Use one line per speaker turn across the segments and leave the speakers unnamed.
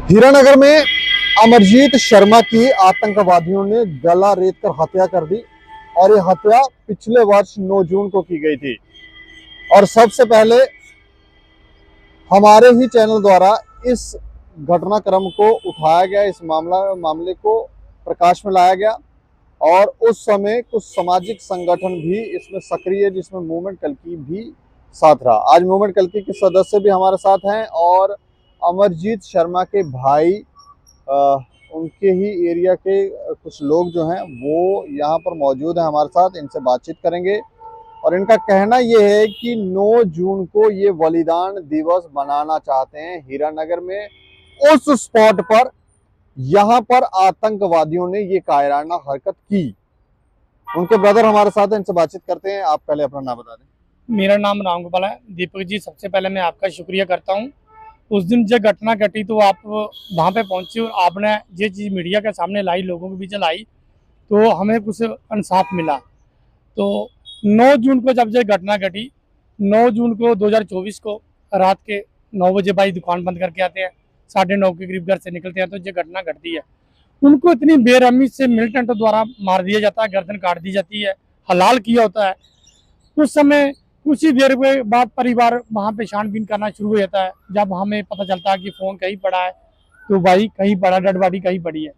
हीरानगर में अमरजीत शर्मा की आतंकवादियों ने गला रेत कर हत्या कर दी और ये हत्या पिछले वर्ष 9 जून को की गई थी। और सबसे पहले हमारे ही चैनल द्वारा इस घटनाक्रम को उठाया गया, इस मामले को प्रकाश में लाया गया और उस समय कुछ सामाजिक संगठन भी इसमें सक्रिय, जिसमें मूवमेंट कल्कि भी साथ रहा। आज मूवमेंट कल्कि के सदस्य भी हमारे साथ हैं और अमरजीत शर्मा के भाई उनके ही एरिया के कुछ लोग जो हैं वो यहाँ पर मौजूद हैं हमारे साथ। इनसे बातचीत करेंगे और इनका कहना ये है कि 9 जून को ये बलिदान दिवस मनाना चाहते हैं हीरानगर में, उस स्पॉट पर यहाँ पर आतंकवादियों ने ये कायराना हरकत की। उनके ब्रदर हमारे साथ हैं, इनसे बातचीत करते हैं। आप पहले अपना नाम बता दें।
मेरा नाम राम गोपाल है। दीपक जी, सबसे पहले मैं आपका शुक्रिया करता हूँ। उस दिन जब घटना घटी तो आप वहाँ पे पहुँचे और आपने ये चीज़ मीडिया के सामने लाई, लोगों के बीच लाई, तो हमें कुछ इंसाफ मिला। तो 9 जून को जब ये घटना घटी, 9 जून को 2024 को रात के 9 बजे भाई दुकान बंद करके आते हैं, 9:30 के करीब घर से निकलते हैं, तो ये घटना घटती है। उनको इतनी बेरहमी से मिलिटेंट द्वारा मार दिया जाता है, गर्दन काट दी जाती है, हलाल किया होता है। उस समय कुछ ही देर के बाद परिवार वहाँ पे छानबीन करना शुरू हो जाता है। जब हमें पता चलता है कि फ़ोन कहीं पड़ा है, तो भाई कहीं पड़ा, डेड बॉडी कहीं पड़ी है,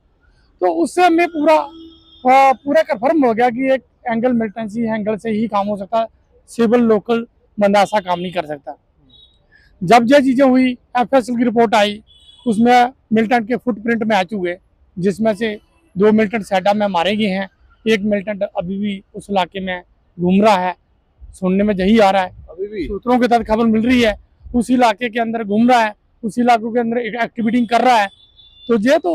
तो उससे हमें पूरा कन्फर्म हो गया कि एक एंगल मिलिटेंसी एंगल से ही काम हो सकता है, सिविल लोकल बंदा ऐसा काम नहीं कर सकता। जब ये चीज़ें हुई, FSL की रिपोर्ट आई, उसमें मिलिटेंट के फुटप्रिंट मैच हुए, जिसमें से 2 मिलिटेंट सेटअप में मारे गए हैं, 1 मिलिटेंट अभी भी उस इलाके में घूम रहा है, सुनने में यही आ रहा है,
अभी भी
सूत्रों के तहत खबर मिल रही है, उस इलाके के अंदर घूम रहा है, उस इलाकों के अंदर एक्टिविटी कर रहा है। तो ये तो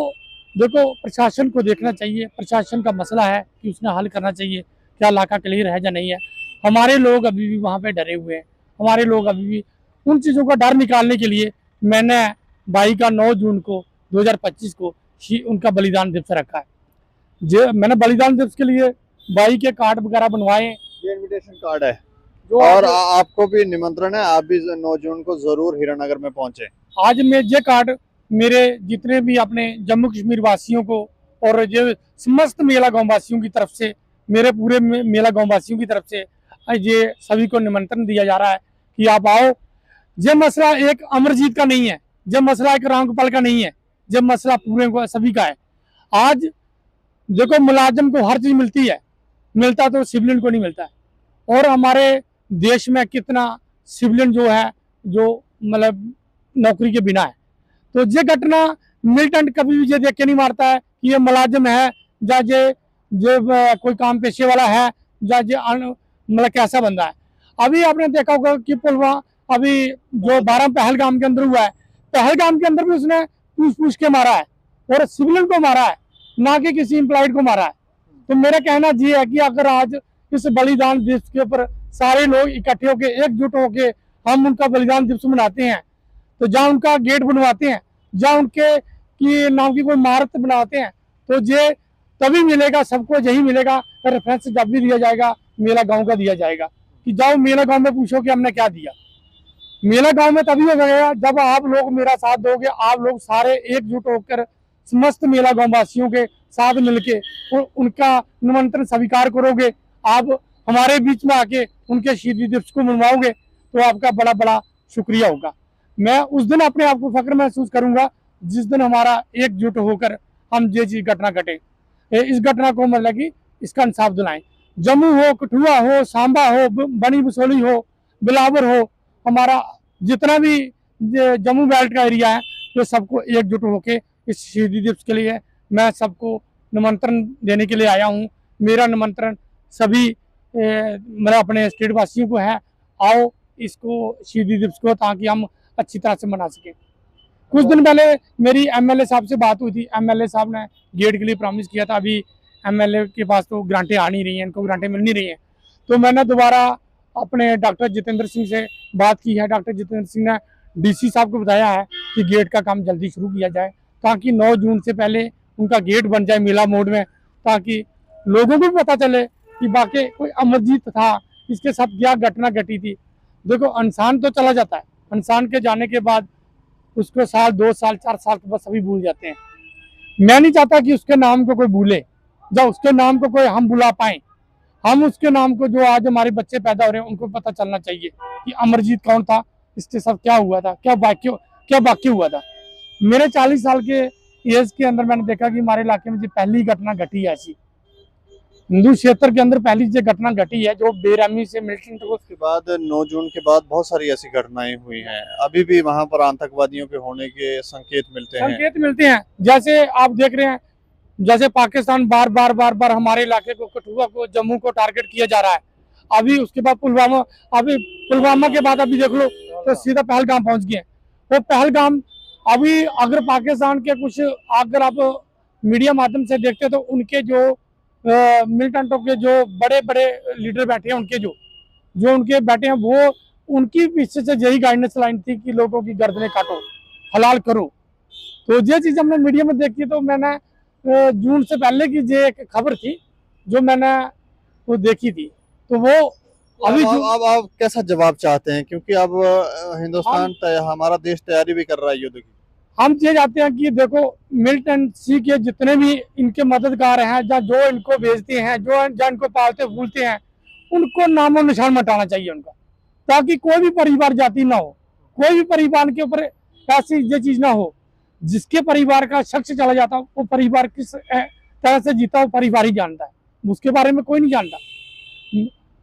देखो, प्रशासन को देखना चाहिए, प्रशासन का मसला है कि उसने हल करना चाहिए, क्या इलाका क्लियर है या नहीं है। हमारे लोग अभी भी वहाँ पे डरे हुए हैं, हमारे लोग अभी भी उन चीज़ों का डर निकालने के लिए मैंने भाई का 9 जून को 2025 को उनका बलिदान दिवस रखा है। जो मैंने बलिदान दिवस के लिए भाई के कार्ड वगैरह बनवाए,
ये इनविटेशन कार्ड है
जो
और आपको भी निमंत्रण है, आप भी 9 जून को जरूर हीरानगर में पहुंचे।
आज मैं ये कार्ड मेरे जितने भी अपने जम्मू कश्मीर वासियों को और ये समस्त मेला गांव वासियों की तरफ से, मेरे पूरे मेला गांव वासियों की तरफ से ये सभी को निमंत्रण दिया जा रहा है कि आप आओ। ये मसला एक अमरजीत का नहीं है, ये मसला एक राम गोपाल का नहीं है, ये मसला पूरे को सभी का है। आज देखो, मुलाजिम को हर चीज मिलती है, मिलता तो सिविलियन को नहीं मिलता है। और हमारे देश में कितना सिविलियन जो है, जो मतलब नौकरी के बिना है। तो ये घटना मिलिटेंट कभी भी ये देख के नहीं मारता है कि ये मुलाजिम है या ये कोई काम पेशे वाला है या ये मतलब कैसा बंदा है। अभी आपने देखा होगा कि पुलवामा अभी जो 12 पहलगाम के अंदर हुआ है, पहलगाम के अंदर भी उसने पूछ के मारा है और सिविलियन को मारा है, ना कि किसी एम्प्लॉयड को मारा है। तो मेरा कहना ये है कि अगर आज इस बलिदान दिवस के ऊपर सारे लोग इकट्ठे होके, एकजुट होके हम उनका बलिदान दिवस मनाते हैं, तो जहाँ उनका गेट बनवाते हैं, जहाँ उनके की नाम की कोई इमारत बनाते हैं, तो ये तभी मिलेगा, सबको यही मिलेगा। रेफरेंस जब भी दिया जाएगा मेला गांव का दिया जाएगा कि जाओ मेला गांव में पूछो कि हमने क्या दिया। मेला गांव में तभी हो जाएगा जब आप लोग मेरा साथ दोगे, आप लोग सारे एकजुट होकर समस्त मेला गांव वासियों के साथ मिलके उनका निमंत्रण स्वीकार करोगे, आप हमारे बीच में आके उनके शहीदी दिवस को मनवाओगे, तो आपका बड़ा बड़ा शुक्रिया होगा। मैं उस दिन अपने आप को फख्र महसूस करूंगा जिस दिन हमारा एकजुट होकर हम ये चीज घटना घटे, इस घटना को मतलब कि इसका इंसाफ दिलाएं। जम्मू हो, कठुआ हो, सांबा हो, बनी बसोली हो, बिलावर हो, हमारा जितना भी जम्मू बेल्ट का एरिया है, तो सबको एकजुट होकर इस शहीदी दिवस के लिए मैं सबको निमंत्रण देने के लिए आया हूँ। मेरा निमंत्रण सभी मतलब अपने स्टेट वासियों को है, आओ इसको शहीदी दिवस को, ताकि हम अच्छी तरह से मना सकें। कुछ दिन पहले मेरी MLA साहब से बात हुई थी, MLA साहब ने गेट के लिए प्रॉमिस किया था। अभी MLA के पास तो ग्रांटें आ नहीं रही हैं, इनको ग्रांटें मिल नहीं रही हैं, तो मैंने दोबारा अपने डॉक्टर जितेंद्र सिंह से बात की है। डॉक्टर जितेंद्र सिंह ने DC साहब को बताया है कि गेट का काम जल्दी शुरू किया जाए, ताकि 9 जून से पहले उनका गेट बन जाए मेला मोड में, ताकि लोगों को भी पता चले कि वाकई कोई अमरजीत था, इसके साथ क्या घटना घटी थी। देखो, इंसान तो चला जाता है, इंसान के जाने के बाद उसको साल 2 साल 4 साल के बाद सभी भूल जाते हैं। मैं नहीं चाहता कि उसके नाम को कोई भूले, जब उसके नाम को कोई हम बुला पाए। हम उसके नाम को, जो आज हमारे बच्चे पैदा हो रहे हैं, उनको पता चलना चाहिए कि अमरजीत कौन था, इसके साथ क्या हुआ था, क्या वाक्य हुआ था। मेरे 40 साल के एज के अंदर मैंने देखा कि हमारे इलाके में जो पहली घटना घटी है ऐसी, हिंदू क्षेत्र के अंदर पहली जो घटना घटी है, जो बेरहमी से मिलिटेंट को।
उसके बाद 9 जून के बाद बहुत सारी ऐसी घटनाएं हुई हैं, अभी भी वहां पर आतंकवादियों के होने के संकेत मिलते हैं।
संकेत मिलते हैं, जैसे आप देख रहे हैं, जैसे पाकिस्तान बार बार हमारे इलाके को, कठुआ को, जम्मू को टारगेट किया जा रहा है। अभी उसके बाद पुलवामा, अभी पुलवामा के बाद अभी देख लो तो सीधा पहलगाम पहुंच गए। वो पहलगाम अभी अगर पाकिस्तान के कुछ, अगर आप मीडिया माध्यम से देखते तो उनके जो मिलिटेंटों के जो बड़े बड़े लीडर बैठे हैं, उनके जो उनके बैठे हैं, वो उनकी पीछे से यही गाइडेंस लाइन थी कि लोगों की गर्दनें काटो, हलाल करो। तो ये चीज हमने मीडिया में देखी, तो मैंने जून से पहले की जो एक खबर थी, जो मैंने वो देखी थी, तो वो अभी
अब आप कैसा जवाब चाहते हैं, क्योंकि अब हिंदुस्तान हमारा देश तैयारी भी कर रहा है युद्ध की।
हम ये चाहते हैं कि देखो, मिलिटेंसी के जितने भी इनके मददगार हैं, या जो इनको भेजते हैं, जो इनको पालते फूलते हैं, उनको नामो निशान मिटाना चाहिए उनका, ताकि कोई भी परिवार जाति ना हो, कोई भी परिवार के ऊपर ऐसी ये चीज ना हो। जिसके परिवार का शख्स चला जाता, वो परिवार किस तरह से जीता, वो परिवार ही जानता है, उसके बारे में कोई नहीं जानता।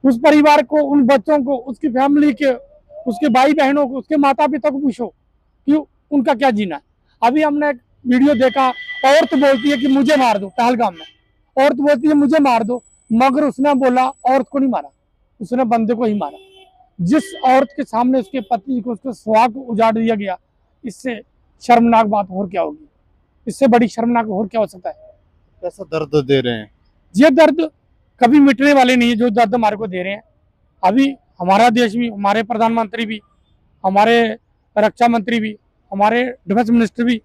उस परिवार को, उन बच्चों को, उसकी फैमिली के, उसके भाई बहनों को, उसके माता पिता को पूछो कि उनका क्या जीना है। अभी हमने एक वीडियो देखा, औरत बोलती है कि मुझे मार दो, पहलगाम में औरत बोलती है मुझे मार दो, मगर उसने बोला औरत को नहीं मारा, उसने बंदे को ही मारा। जिस औरत के सामने उसके पति को, उसके सुहाग को उजाड़ दिया गया, इससे शर्मनाक बात और क्या होगी, इससे बड़ी शर्मनाक और क्या हो सकता है।
कैसा दर्द दे रहे हैं।
ये दर्द कभी मिटने वाले नहीं है, जो दर्द हमारे को दे रहे हैं। अभी हमारा देश भी, हमारे प्रधानमंत्री भी, हमारे रक्षा मंत्री भी, हमारे डिफेंस मिनिस्टर भी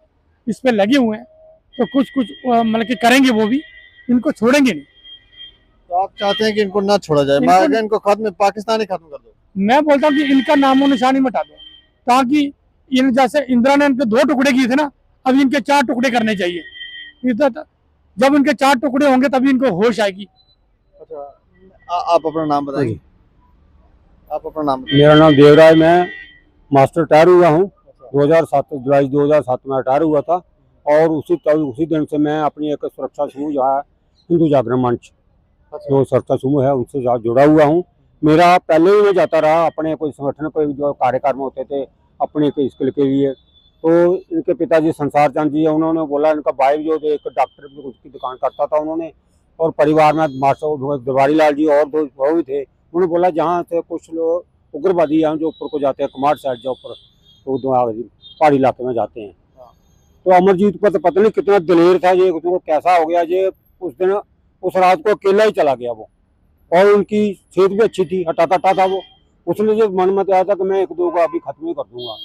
इस पे लगे हुए हैं, तो कुछ मतलब कि करेंगे, वो भी, इनको छोड़ेंगे नहीं।
तो आप चाहते हैं कि इनको ना छोड़ा जाए, इनको खत्म, पाकिस्तान ही खत्म कर दो।
मैं बोलता हूँ कि इनका नामो निशान ही मिटा दो, ताकि इन, जैसे इंदिरा ने इनके 2 टुकड़े किए थे ना, अभी इनके 4 टुकड़े करने चाहिए। जब इनके 4 टुकड़े होंगे तभी इनको होश आएगी।
अच्छा, आप अपना नाम बताइए। आप अपना नाम बताइए।
मेरा नाम देवराज, मैं मास्टर रिटायर हुआ हूँ। 2007 जुलाई 2007 में रिटायर हुआ था, और उसी दिन से मैं अपनी एक सुरक्षा समूह जो है हिंदू जागरण मंच, जो सुरक्षा समूह है, उनसे जुड़ा हुआ हूँ। मेरा पहले ही मैं जाता रहा अपने कोई संगठन, कोई जो कार्यक्रम होते थे अपने के स्कूल के लिए। तो इनके पिताजी संसार चंद जी है, उन्होंने बोला, इनका भाई जो एक डॉक्टर की दुकान करता था उन्होंने, और परिवार में मास्टर दरबारी लाल जी और 2 भी थे। उन्होंने बोला जहाँ से कुछ लोग उग्रवादी हैं जो ऊपर को जाते हैं, कुमार साइड जो ऊपर, तो पहाड़ी इलाके में जाते हैं। तो अमरजीत पर तो पता नहीं कितना दिलेर था ये, उसको कैसा हो गया ये, उस दिन उस रात को अकेला ही चला गया वो, और उनकी सेहत भी अच्छी थी, हटा था वो। उसने जो मन में आया था कि मैं 1-2 को अभी खत्म ही कर दूंगा,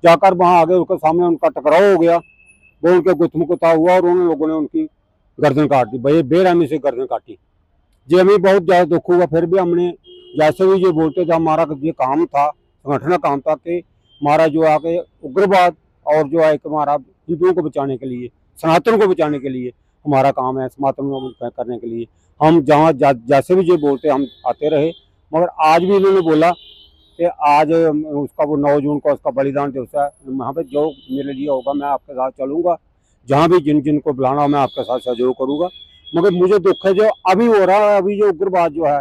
जाकर वहाँ आगे उसके सामने उनका टकराव हो गया, वो उनके गुथमुकुता हुआ, और उन लोगों ने उनकी गर्दन काट दी, भाई बेरहमी से गर्दन काटी। जी हमें बहुत ज़्यादा दुख हुआ। फिर भी हमने जैसे भी ये बोलते थे, हमारा ये काम था, संगठन का काम था कि हमारा जो आके उग्रवाद और जो है हमारा हिंदुओं को बचाने के लिए, सनातन को बचाने के लिए हमारा काम है, सनातन को करने के लिए हम जहाँ जैसे भी ये बोलते हम आते रहे। मगर आज भी इन्होंने बोला कि आज उसका वो 9 जून को उसका बलिदान दिवस है, वहाँ पे जो मेरे लिए होगा मैं आपके साथ चलूँगा, जहाँ भी जिन को बुलाना हो मैं आपके साथ सहयोग करूँगा। मगर मुझे दुख है जो अभी हो रहा है, अभी जो उग्रवाद जो है,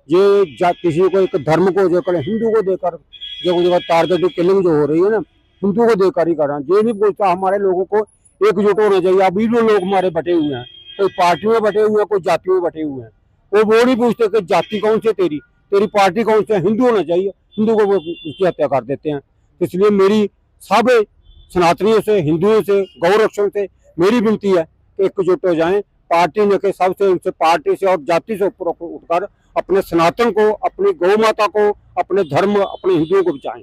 ये किसी को एक धर्म को जो हिंदू को देकर जो टारगेट किलिंग जो हो रही है ना, हिंदू को देकर ही कर रहा है। ये नहीं पूछता हमारे लोगों को एकजुट होना चाहिए। अभी जो लोग हमारे बटे हुए हैं, कोई पार्टी में बटे हुए हैं, कोई जाति में बटे हुए हैं, वो नहीं पूछते कि जाति कौन सी तेरी पार्टी कौन सी है, हिंदू होना चाहिए, हिंदू को वो उसकी हत्या कर देते हैं। इसलिए मेरी सब सनातनियों से, हिंदुओं से, गौ रक्षकों से मेरी विनती है कि एकजुट हो जाएं, पार्टी ने के सबसे, उनसे, पार्टी से और जाति से ऊपर उठकर अपने सनातन को, अपनी गौ माता को, अपने धर्म, अपने हिंदुओं को बचाएं।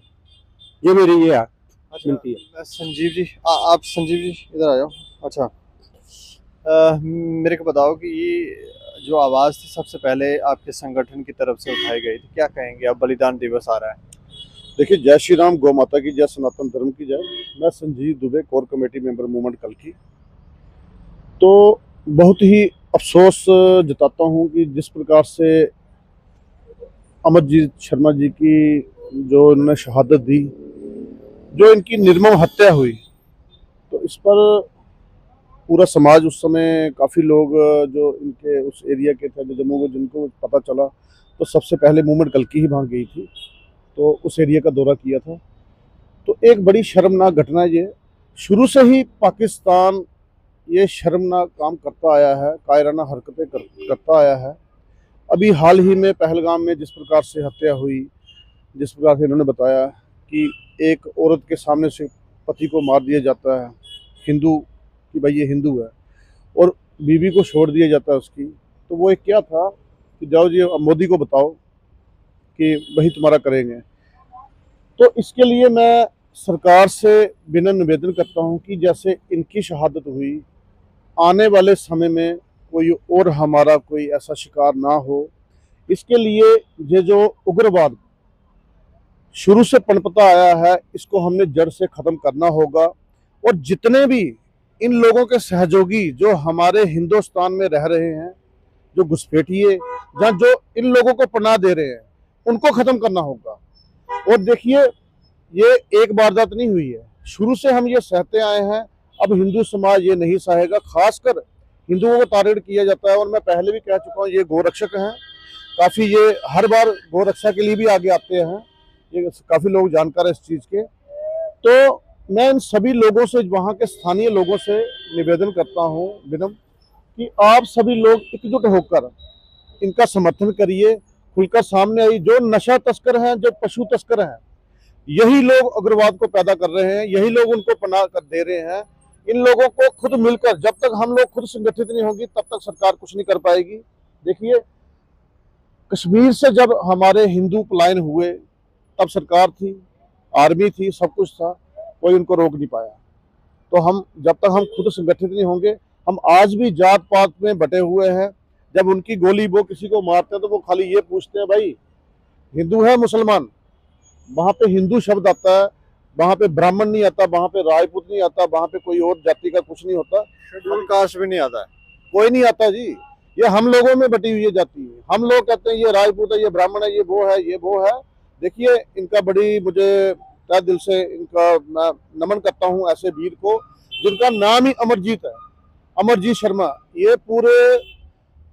ये मेरी ये है विनती है।
संजीव जी, आप संजीव जी इधर आ जाओ। अच्छा, मेरे को बताओ कि ये जो आवाज़ थी सबसे पहले आपके संगठन की तरफ से उठाई गई थी, क्या कहेंगे? अब बलिदान दिवस आ रहा है। देखिए, जय श्री राम, गौ माता की जय, सनातन धर्म की जय। मैं Sanjeev Dubey, core committee member movement कल्की। तो बहुत ही अफसोस जताता हूँ कि जिस प्रकार से अमरजीत शर्मा जी की जो इन्होंने शहादत दी, जो इनकी निर्मम हत्या हुई, तो इस पर पूरा समाज, उस समय काफ़ी लोग जो इनके उस एरिया के थे, जो जम्मू को, जिनको पता चला, तो सबसे पहले मूवमेंट कल्की ही वहाँ गई थी, तो उस एरिया का दौरा किया था। तो एक बड़ी शर्मनाक घटना ये, शुरू से ही पाकिस्तान ये शर्मनाक काम करता आया है, कायराना हरकतें करता आया है। अभी हाल ही में पहलगाम में जिस प्रकार से हत्या हुई, जिस प्रकार से इन्होंने बताया कि एक औरत के सामने से पति को मार दिया जाता है, हिंदू कि भाई ये हिंदू है, और बीवी को छोड़ दिया जाता है उसकी, तो वो एक क्या था कि जाओ जी मोदी को बताओ कि वही तुम्हारा करेंगे। तो इसके लिए मैं सरकार से विनम्र निवेदन करता हूं कि जैसे इनकी शहादत हुई, आने वाले समय में कोई और हमारा कोई ऐसा शिकार ना हो। इसके लिए ये जो उग्रवाद शुरू से पनपता आया है, इसको हमने जड़ से ख़त्म करना होगा। और जितने भी इन लोगों के सहयोगी जो हमारे हिंदुस्तान में रह रहे हैं, जो घुसपैठिए या जो इन लोगों को पनाह दे रहे हैं, उनको ख़त्म करना होगा। और देखिए, ये एक वारदात नहीं हुई है, शुरू से हम ये सहते आए हैं। अब हिंदू समाज ये नहीं सहेगा, खासकर हिंदुओं को टारगेट किया जाता है। और मैं पहले भी कह चुका हूँ, ये गोरक्षक हैं, काफ़ी ये हर बार गोरक्षा के लिए भी आगे आते हैं, ये काफ़ी लोग जानकार है इस चीज़ के। तो मैं इन सभी लोगों से, वहाँ के स्थानीय लोगों से निवेदन करता हूँ विनम्र, कि आप सभी लोग एकजुट होकर इनका समर्थन करिए, खुलकर सामने आई। जो नशा तस्कर हैं, जो पशु तस्कर हैं, यही लोग उग्रवाद को पैदा कर रहे हैं, यही लोग उनको पनाह कर दे रहे हैं। इन लोगों को खुद मिलकर, जब तक हम लोग खुद संगठित नहीं होंगी, तब तक सरकार कुछ नहीं कर पाएगी। देखिए, कश्मीर से जब हमारे हिंदू पलायन हुए, तब सरकार थी, आर्मी थी, सब कुछ था, कोई उनको रोक नहीं पाया। तो हम, जब तक हम खुद संगठित नहीं होंगे, हम आज भी जात पात में बटे हुए हैं। जब उनकी गोली वो किसी को मारते हैं, तो वो खाली ये पूछते हैं, भाई हिंदू है मुसलमान? वहाँ पे हिंदू शब्द आता है, वहाँ पे ब्राह्मण नहीं आता, वहाँ पे राजपूत नहीं आता, वहाँ पे कोई और जाति का कुछ नहीं होता,
शेड्यूल कास्ट भी नहीं आता है।
कोई नहीं आता जी। ये हम लोगों में बटी हुई है जाति है। हम लोग कहते हैं ये राजपूत है, ये ब्राह्मण है, ये वो है, ये वो है। देखिए, इनका बड़ी, मुझे तहे दिल से इनका मैं नमन करता हूँ ऐसे वीर को, जिनका नाम ही अमरजीत है, अमरजीत शर्मा। ये पूरे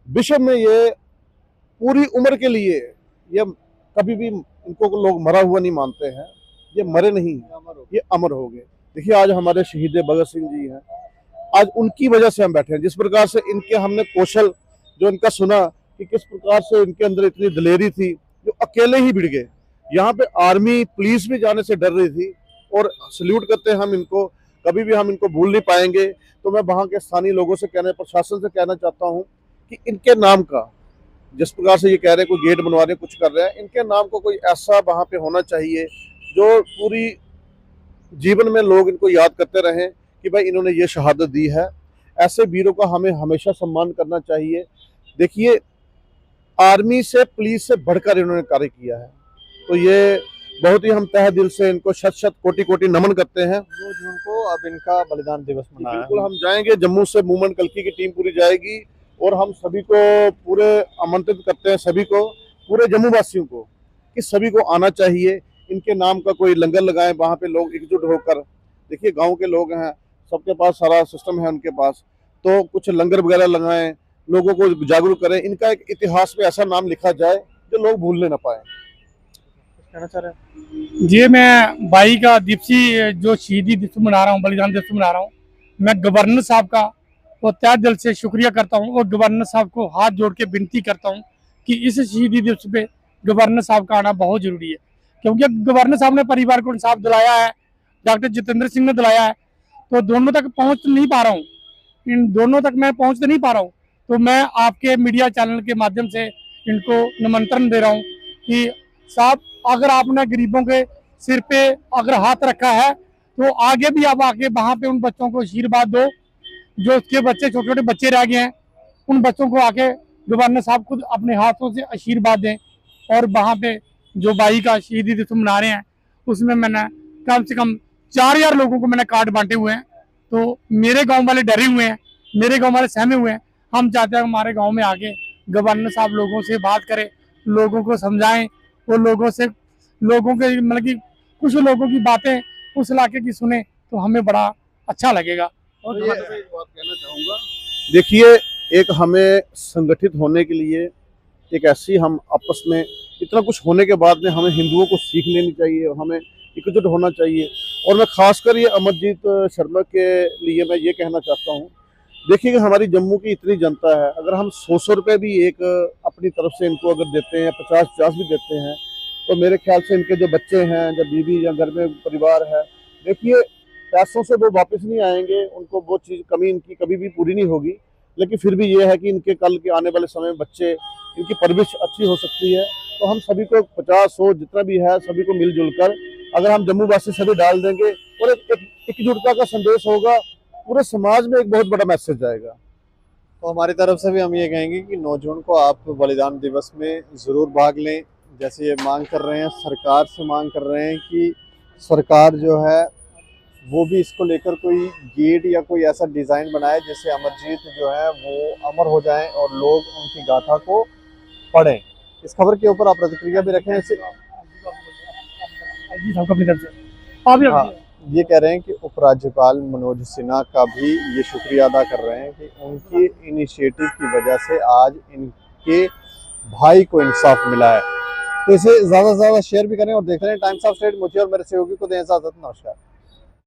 विश्व में, ये पूरी उम्र के लिए, ये कभी भी इनको लोग मरा हुआ नहीं मानते हैं। ये मरे नहीं, ये अमर हो गए। देखिए, आज हमारे शहीद भगत सिंह जी हैं, आज उनकी वजह से हम बैठे हैं। जिस प्रकार से इनके हमने कौशल जो इनका सुना कि किस प्रकार से इनके अंदर इतनी दिलेरी थी, जो अकेले ही भिड़ गए। यहाँ पे आर्मी पुलिस भी जाने से डर रही थी, और सल्यूट करते हैं हम इनको, कभी भी हम इनको भूल नहीं पाएंगे। तो मैं वहाँ के स्थानीय लोगों से प्रशासन से कहना चाहता हूँ कि इनके नाम का, जिस प्रकार से ये कह रहे हैं कोई गेट बनवा रहे हैं, कुछ कर रहे हैं, इनके नाम को कोई ऐसा वहाँ पे होना चाहिए जो पूरी जीवन में लोग इनको याद करते रहें कि भाई इन्होंने ये शहादत दी है। ऐसे वीरों का हमें हमेशा सम्मान करना चाहिए। देखिए, आर्मी से, पुलिस से बढ़कर इन्होंने कार्य किया है, तो ये बहुत ही हम तहे दिल से इनको शत शत कोटि कोटि नमन करते हैं।
2 जून को अब इनका बलिदान दिवस मनाया
बिल्कुल हम जाएंगे, जम्मू से मूवमेंट कल्की की टीम पूरी जाएगी, और हम सभी को पूरे आमंत्रित करते हैं, सभी को, पूरे जम्मू वासियों को, कि सभी को आना चाहिए। इनके नाम का कोई लंगर लगाएं, वहाँ पे लोग एकजुट होकर। देखिए, गांव के लोग हैं, सबके पास सारा सिस्टम है उनके पास, तो कुछ लंगर वगैरह लगाएं, लोगों को जागरूक करें। इनका एक इतिहास पे ऐसा नाम लिखा जाए जो लोग भूलने ना पाए।
कहना चाह रहे हैं।
ये मैं 22 का दिवसीय जो शहीदी दिवस मना रहा हूँ, बलिदान दिवस मना रहा हूँ, मैं गवर्नर साहब का तो तहे दिल से शुक्रिया करता हूँ, और गवर्नर साहब को हाथ जोड़ के विनती करता हूँ कि इस शहीदी दिवस पे गवर्नर साहब का आना बहुत जरूरी है। क्योंकि गवर्नर साहब ने परिवार को इंसाफ दिलाया है, डॉक्टर जितेंद्र सिंह ने दिलाया है, तो दोनों तक पहुँच नहीं पा रहा हूँ, इन दोनों तक मैं पहुँच नहीं पा रहा हूँ। तो मैं आपके मीडिया चैनल के माध्यम से इनको निमंत्रण दे रहा हूँ कि साहब, अगर आपने गरीबों के सिर पे अगर हाथ रखा है, तो आगे भी आप आके वहाँ पे उन बच्चों को आशीर्वाद दो, जो उसके बच्चे, छोटे छोटे बच्चे रह गए हैं, उन बच्चों को आके गवर्नर साहब खुद अपने हाथों से आशीर्वाद दें, और वहाँ पे जो 22 का शहीदी दिवस मना रहे हैं, उसमें मैंने कम से कम 4000 लोगों को मैंने कार्ड बांटे हुए हैं। तो मेरे गांव वाले डरे हुए हैं, मेरे गांव वाले सहमे हुए हैं। हम चाहते हैं हमारे गांव में आके गवर्नर साहब लोगों से बात करें, लोगों को समझाएं, वो लोगों के मतलब कि कुछ लोगों की बातें उस इलाके की सुने तो हमें बड़ा अच्छा लगेगा। और
तो ये एक बात कहना चाहूँगा, देखिए एक हमें संगठित होने के लिए एक ऐसी हम आपस में इतना कुछ होने के बाद में हमें हिंदुओं को सीख लेनी चाहिए, हमें एकजुट होना चाहिए। और मैं खासकर ये अमरजीत शर्मा के लिए मैं ये कहना चाहता हूँ, देखिए कि हमारी जम्मू की इतनी जनता है, अगर हम 100 रुपये भी एक अपनी तरफ से इनको अगर देते हैं, 50 भी देते हैं, तो मेरे ख्याल से इनके जो बच्चे हैं, जो बीवी या घर में परिवार है, देखिए पैसों से वो वापस नहीं आएंगे, उनको वो चीज़ कमी इनकी कभी भी पूरी नहीं होगी। लेकिन फिर भी ये है कि इनके कल के आने वाले समय में बच्चे, इनकी परवरिश अच्छी हो सकती है। तो हम सभी को 50-100 जितना भी है सभी को मिलजुल कर अगर हम जम्मू वासी सभी डाल देंगे और एक एकजुटता का संदेश होगा, पूरे समाज में एक बहुत बड़ा मैसेज जाएगा।
तो हमारी तरफ से भी हम ये कहेंगे कि 9 जून को आप बलिदान दिवस में ज़रूर भाग लें। जैसे ये मांग कर रहे हैं, सरकार से मांग कर रहे हैं कि सरकार जो है वो भी इसको लेकर कोई गेट या कोई ऐसा डिज़ाइन बनाए जिससे अमरजीत जो है वो अमर हो जाएं और लोग उनकी गाथा को पढ़ें। इस खबर के ऊपर आप प्रतिक्रिया भी रखें। हाँ, ये कह रहे हैं कि उपराज्यपाल मनोज सिन्हा का भी ये शुक्रिया अदा कर रहे हैं कि उनकी इनिशिएटिव की वजह से आज इनके भाई को इंसाफ मिला है। तो इसे ज़्यादा से ज़्यादा शेयर भी करें और देखते रहें टाइम्स ऑफ स्टेट। मुझे और मेरे सहयोगी को दें इजाज़त। नमस्कार।